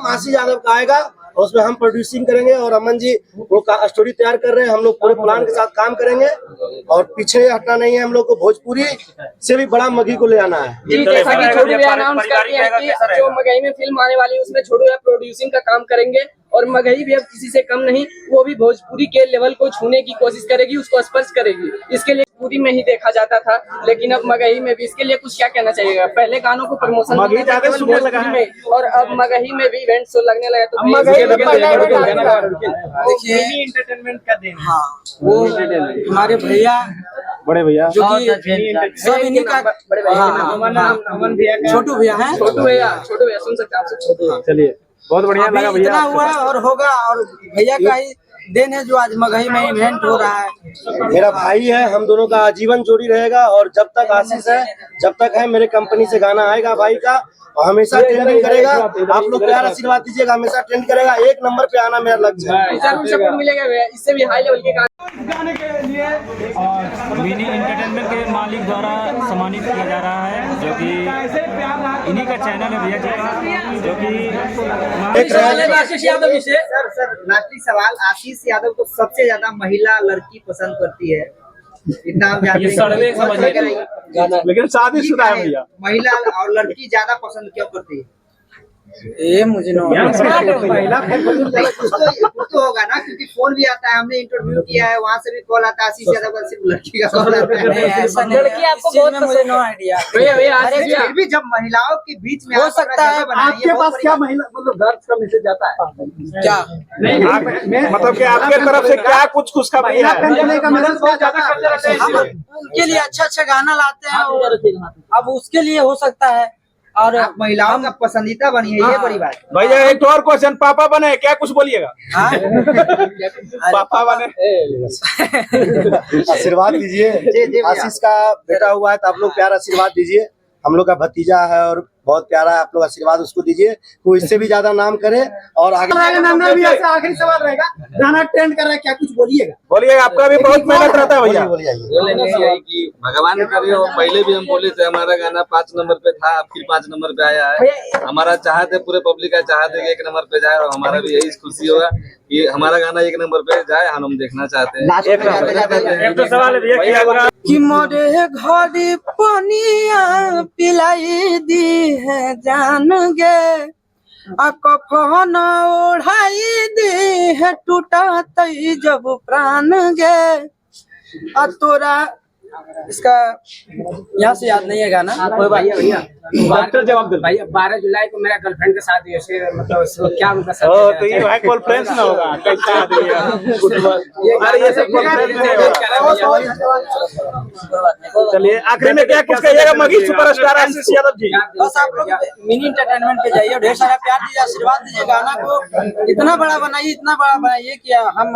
आशीष यादव का आएगा और उसमें हम प्रोड्यूसिंग करेंगे और अमन जी वो स्टोरी तैयार कर रहे हैं। हम लोग पूरे प्लान के साथ काम करेंगे और पीछे हटना नहीं है। हम लोग को भोजपुरी से भी बड़ा मगही को ले आना है। जी, जैसा कि छोटू भैया अनाउंस करते हैं कि जो मगही में फिल्म आने वाली है उसमें छोटू भैया प्रोड्यूसिंग का काम करेंगे और मगही भी अब किसी से कम नहीं, वो भी भोजपुरी के लेवल को छूने की कोशिश करेगी, उसको स्पर्श करेगी। इसके लिए पूरी में ही देखा जाता था, लेकिन अब मगही में भी। इसके लिए कुछ क्या कहना चाहिएगा? पहले गानों को प्रमोशन में और अब मगही में भी इवेंट शो लगने लगा, तो देखिए एंटरटेनमेंट का दिन, हाँ वो हमारे भैया बड़े भैया जो कि सब इन्हीं का अमन भैया छोटू भैया हैं। छोटू भैया सुन सकते हैं आपसे? छोटू, चलिए बहुत बढ़िया लगा भैया। इतना हुआ है और होगा, और भैया का ही दिन है जो आज मगही में इवेंट हो रहा है। मेरा भाई है, हम दोनों का आजीवन जोड़ी रहेगा और जब तक आशीष है, जब तक है, मेरे कंपनी से गाना आएगा भाई का और हमेशा ट्रेंडिंग करेगा। आप लोग प्यार आशीर्वाद दीजिएगा, हमेशा ट्रेंड करेगा। 1 नंबर पे आना मेरा लक्ष्य है। जरूर सपोर्ट मिलेगा भैया, इससे भी हाई लेवल के गाने के लिए। और मिनी एंटरटेनमेंट के मालिक द्वारा सम्मानित किया जा रहा है, जो कि इन्हीं का चैनल है भैया जी का, जो कि आशीष यादव जी से। सर लास्टी सवाल, आशीष यादव को सबसे ज्यादा महिला लड़की पसंद करती है, इतना आप जानते हैं, लेकिन शादीशुदा है भैया। महिला और लड़की ज्यादा पसंद क्यों करती है? ये मुझे कुछ तो होगा ना, क्योंकि फोन भी आता है, हमने इंटरव्यू किया है, वहाँ से भी कॉल आता है, आशीष यादव का सिर्फ लड़की का कॉल आता है। लड़की आपको बहुत मुझे नो आइडिया। फिर भी जब महिलाओं के बीच में हो सकता है आपके पास क्या महिला मतलब गर्ल्स का मैसेज जाता है क्या? मतलब कि आपके तरफ से क्या कुछ खुशखबरी है? उनके लिए अच्छा गाना लाते हैं, अब उसके लिए हो सकता है। और आप महिलाओं का पसंदीदा बनी है, ये बड़ी बात। भैया एक और क्वेश्चन, पापा बने क्या कुछ बोलिएगा? पापा बने आशीर्वाद दीजिए। आशीष का बेटा हुआ है तो आप लोग प्यार आशीर्वाद दीजिए। हम लोग का भतीजा है और बहुत प्यारा है, आप लोग आशीर्वाद उसको दीजिए, वो इससे भी ज्यादा नाम करे और आगे। आखिरी सवाल रहेगा, गाना ट्रेंड कर रहा है, क्या कुछ बोलिएगा? आपका भी बहुत मेहनत रहता है भैया। बोलिए कि भगवान करे। और पहले भी हम बोले थे हमारा गाना 5 नंबर पे था, फिर 5 नंबर पे आया है। हमारा चाहत है, पूरे पब्लिक का चाहत है 1 नंबर पे जाए, और हमारा भी यही खुशी होगा कि हमारा गाना 1 नंबर पे जाए। हम देखना चाहते हैं। एक तो सवाल है भैया कि मोरे घड़ी पनिया पिलाई दी है जान गे, कफन ओढ़ाई दी है टूटा तई जब प्राण गे। तोरा इसका यहाँ से याद नहीं है गाना, कोई बात भैया। डॉक्टर जवाब दे भाई 12 जुलाई को मेरा गर्लफ्रेंड के साथ ऐसे मतलब क्या उनका तो ये भाई कॉन्फ्रेंस ना होगा कैसा आदमी है? अरे ये सब कॉन्फ्रेंस नहीं होगा। चलिए आखिरी में क्या कुछ कहिएगा मगही सुपरस्टार आशीष यादव जी? बस आप लोग मिनी एंटरटेनमेंट पे जाइए, ढेर सारा प्यार दीजिए, आशीर्वाद दीजिए, गाना को इतना बड़ा बनाइए कि हम